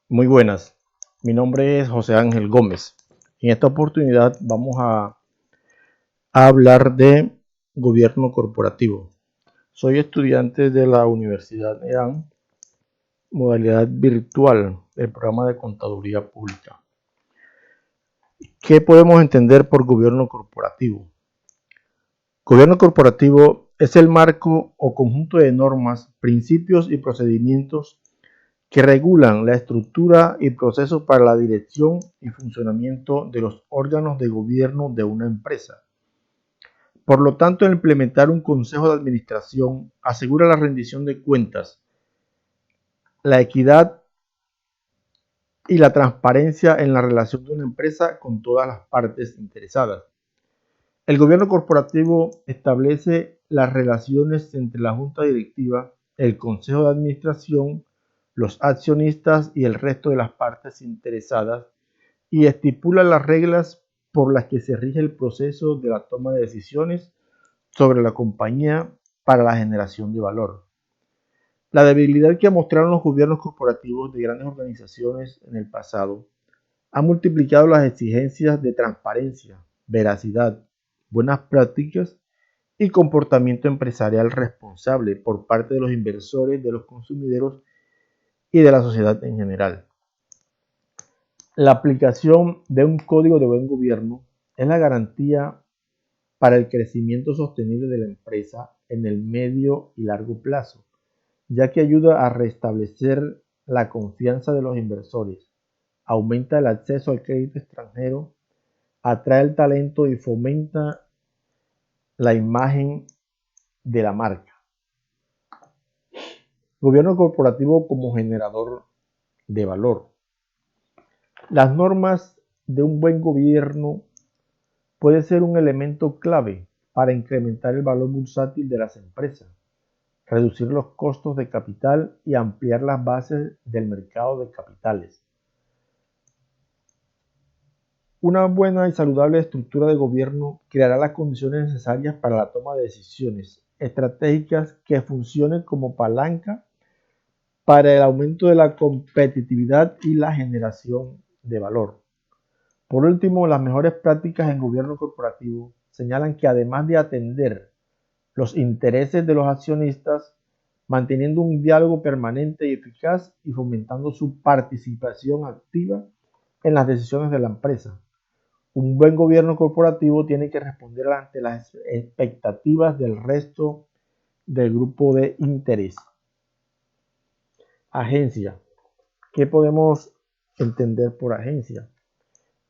Muy buenas, mi nombre es José Ángel Gómez. En esta oportunidad vamos a hablar de gobierno corporativo. Soy estudiante de la Universidad EAN, modalidad virtual del programa de Contaduría Pública. ¿Qué podemos entender por gobierno corporativo? Gobierno corporativo es el marco o conjunto de normas, principios y procedimientos que regulan la estructura y procesos para la dirección y funcionamiento de los órganos de gobierno de una empresa. Por lo tanto, el implementar un consejo de administración asegura la rendición de cuentas, la equidad y la transparencia en la relación de una empresa con todas las partes interesadas. El gobierno corporativo establece las relaciones entre la junta directiva, el consejo de administración, los accionistas y el resto de las partes interesadas y estipula las reglas por las que se rige el proceso de la toma de decisiones sobre la compañía para la generación de valor. La debilidad que mostraron los gobiernos corporativos de grandes organizaciones en el pasado ha multiplicado las exigencias de transparencia, veracidad, buenas prácticas y comportamiento empresarial responsable por parte de los inversores, de los consumidores y de la sociedad en general. La aplicación de un código de buen gobierno es la garantía para el crecimiento sostenible de la empresa en el medio y largo plazo, ya que ayuda a restablecer la confianza de los inversores, aumenta el acceso al crédito extranjero, atrae el talento y fomenta la imagen de la marca. Gobierno corporativo como generador de valor. Las normas de un buen gobierno puede ser un elemento clave para incrementar el valor bursátil de las empresas, reducir los costos de capital y ampliar las bases del mercado de capitales. Una buena y saludable estructura de gobierno creará las condiciones necesarias para la toma de decisiones estratégicas que funcionen como palanca para el aumento de la competitividad y la generación de valor. Por último, las mejores prácticas en gobierno corporativo señalan que además de atender los intereses de los accionistas, manteniendo un diálogo permanente y eficaz y fomentando su participación activa en las decisiones de la empresa. Un buen gobierno corporativo tiene que responder ante las expectativas del resto del grupo de interés. Agencia. ¿Qué podemos entender por agencia?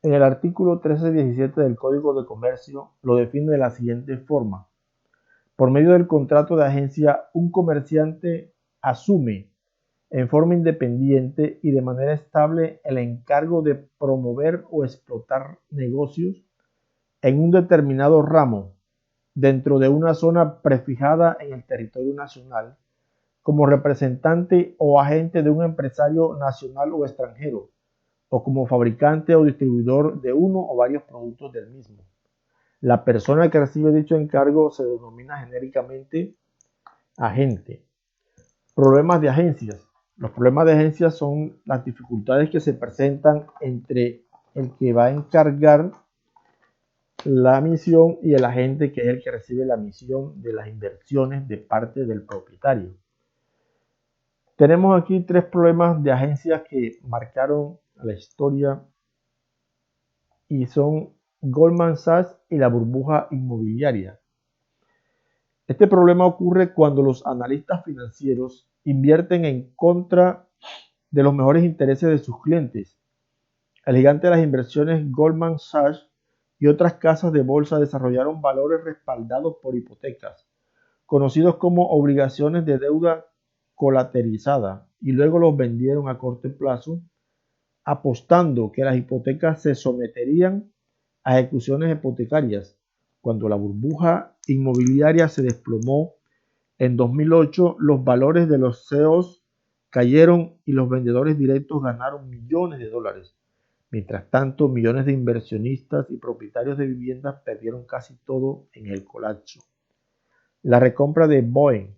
En el artículo 1317 del Código de Comercio lo define de la siguiente forma. Por medio del contrato de agencia, un comerciante asume en forma independiente y de manera estable el encargo de promover o explotar negocios en un determinado ramo dentro de una zona prefijada en el territorio nacional como representante o agente de un empresario nacional o extranjero o como fabricante o distribuidor de uno o varios productos del mismo. La persona que recibe dicho encargo se denomina genéricamente agente. Problemas de agencias. Los problemas de agencias son las dificultades que se presentan entre el que va a encargar la misión y el agente que es el que recibe la misión de las inversiones de parte del propietario. Tenemos aquí tres problemas de agencias que marcaron la historia y son Goldman Sachs y la burbuja inmobiliaria. Este problema ocurre cuando los analistas financieros invierten en contra de los mejores intereses de sus clientes. El gigante de las inversiones Goldman Sachs y otras casas de bolsa desarrollaron valores respaldados por hipotecas, conocidos como obligaciones de deuda colateralizada, y luego los vendieron a corto plazo, apostando que las hipotecas se someterían a ejecuciones hipotecarias. Cuando la burbuja inmobiliaria se desplomó en 2008, los valores de los CEOs cayeron y los vendedores directos ganaron millones de dólares. Mientras tanto, millones de inversionistas y propietarios de viviendas perdieron casi todo en el colapso. La recompra de Boeing.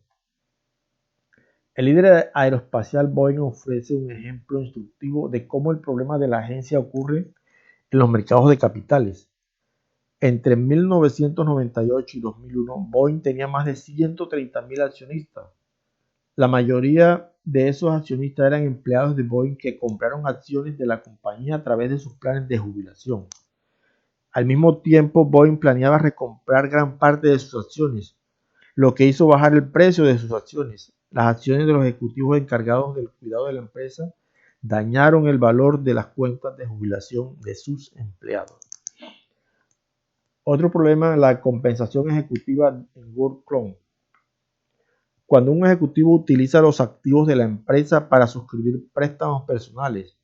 El líder aeroespacial Boeing ofrece un ejemplo instructivo de cómo el problema de la agencia ocurre en los mercados de capitales. Entre 1998 y 2001, Boeing tenía más de 130.000 accionistas. La mayoría de esos accionistas eran empleados de Boeing que compraron acciones de la compañía a través de sus planes de jubilación. Al mismo tiempo, Boeing planeaba recomprar gran parte de sus acciones, lo que hizo bajar el precio de sus acciones. Las acciones de los ejecutivos encargados del cuidado de la empresa dañaron el valor de las cuentas de jubilación de sus empleados. Otro problema, la compensación ejecutiva en WorldCom. Cuando un ejecutivo utiliza los activos de la empresa para suscribir préstamos personales,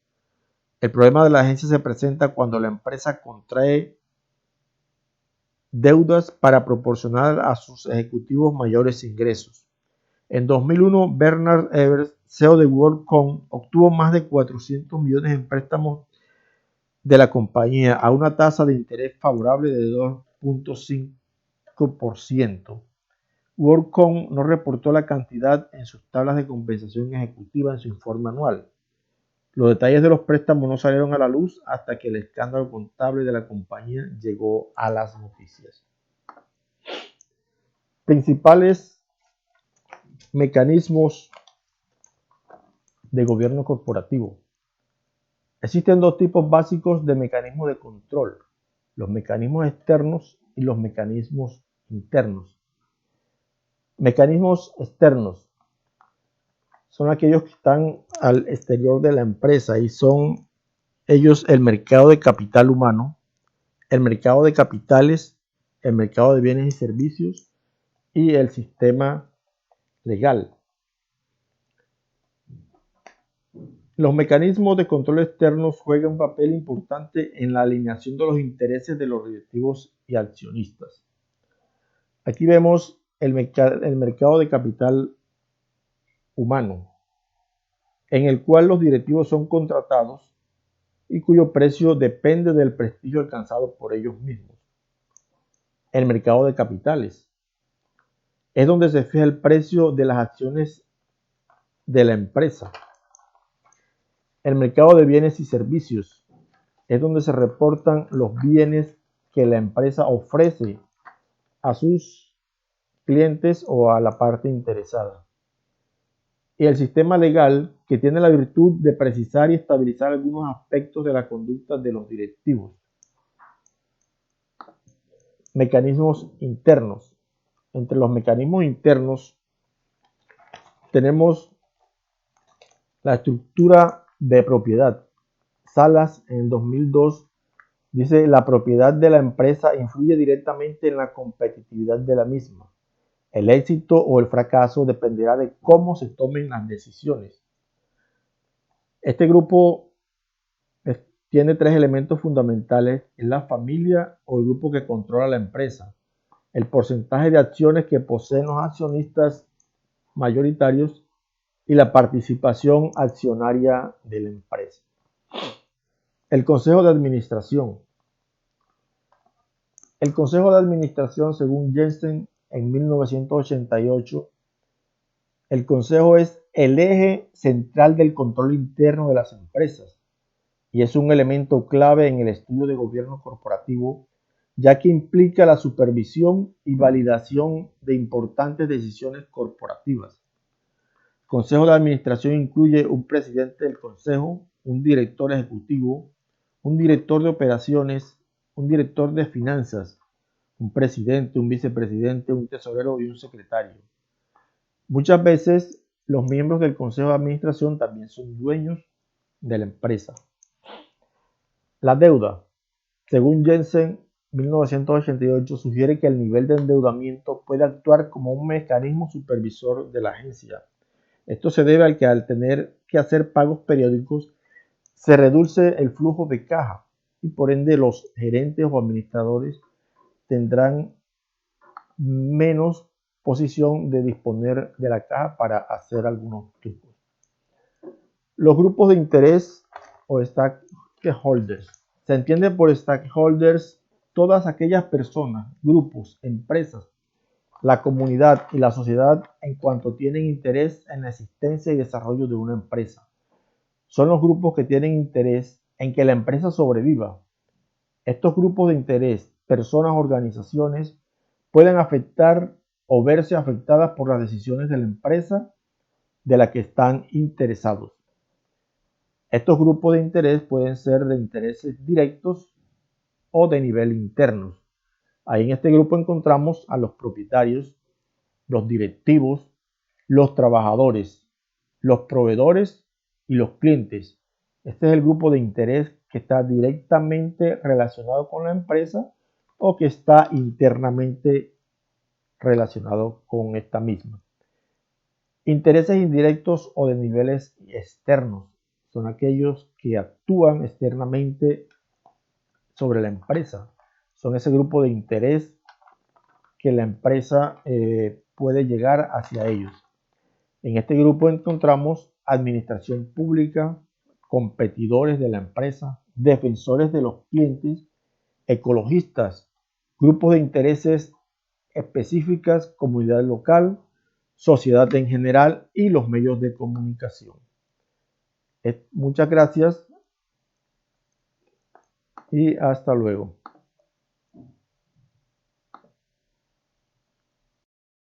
el problema de la agencia se presenta cuando la empresa contrae deudas para proporcionar a sus ejecutivos mayores ingresos. En 2001, Bernard Evers, CEO de WorldCom, obtuvo más de 400 millones en préstamos de la compañía a una tasa de interés favorable de 2.5%. WorldCom no reportó la cantidad en sus tablas de compensación ejecutiva en su informe anual. Los detalles de los préstamos no salieron a la luz hasta que el escándalo contable de la compañía llegó a las noticias. Principales mecanismos de gobierno corporativo. Existen dos tipos básicos de mecanismos de control: los mecanismos externos y los mecanismos internos. Mecanismos externos son aquellos que están al exterior de la empresa y son ellos el mercado de capital humano, el mercado de capitales, el mercado de bienes y servicios y el sistema legal. Los mecanismos de control externos juegan un papel importante en la alineación de los intereses de los directivos y accionistas. Aquí vemos el mercado de capital humano, en el cual los directivos son contratados y cuyo precio depende del prestigio alcanzado por ellos mismos. El mercado de capitales es donde se fija el precio de las acciones de la empresa. El mercado de bienes y servicios es donde se reportan los bienes que la empresa ofrece a sus clientes o a la parte interesada. Y el sistema legal, que tiene la virtud de precisar y estabilizar algunos aspectos de la conducta de los directivos. Mecanismos internos. Entre los mecanismos internos tenemos la estructura de propiedad. Salas en 2002 dice: la propiedad de la empresa influye directamente en la competitividad de la misma. El éxito o el fracaso dependerá de cómo se tomen las decisiones. Este grupo tiene tres elementos fundamentales: es la familia o el grupo que controla la empresa, el porcentaje de acciones que poseen los accionistas mayoritarios y la participación accionaria de la empresa. El Consejo de Administración. El Consejo de Administración, según Jensen en 1988, el Consejo es el eje central del control interno de las empresas y es un elemento clave en el estudio de gobierno corporativo, ya que implica la supervisión y validación de importantes decisiones corporativas. El Consejo de Administración incluye un presidente del Consejo, un director ejecutivo, un director de operaciones, un director de finanzas, un presidente, un vicepresidente, un tesorero y un secretario. Muchas veces los miembros del Consejo de Administración también son dueños de la empresa. La deuda. Según Jensen, 1988, sugiere que el nivel de endeudamiento puede actuar como un mecanismo supervisor de la agencia. Esto se debe al que, al tener que hacer pagos periódicos, se reduce el flujo de caja y por ende los gerentes o administradores tendrán menos posición de disponer de la caja para hacer algunos trucos. Los grupos de interés o stakeholders. Se entiende por stakeholders todas aquellas personas, grupos, empresas, la comunidad y la sociedad en cuanto tienen interés en la existencia y desarrollo de una empresa. Son los grupos que tienen interés en que la empresa sobreviva. Estos grupos de interés, personas o organizaciones, pueden afectar o verse afectadas por las decisiones de la empresa de la que están interesados. Estos grupos de interés pueden ser de intereses directos o de nivel internos. Ahí en este grupo encontramos a los propietarios, los directivos, los trabajadores, los proveedores y los clientes. Este es el grupo de interés que está directamente relacionado con la empresa o que está internamente relacionado con esta misma. Intereses indirectos o de niveles externos son aquellos que actúan externamente sobre la empresa. Son ese grupo de interés que la empresa puede llegar hacia ellos. En este grupo encontramos administración pública, competidores de la empresa, defensores de los clientes, ecologistas, grupos de intereses específicas, comunidad local, sociedad en general y los medios de comunicación. Muchas gracias y hasta luego.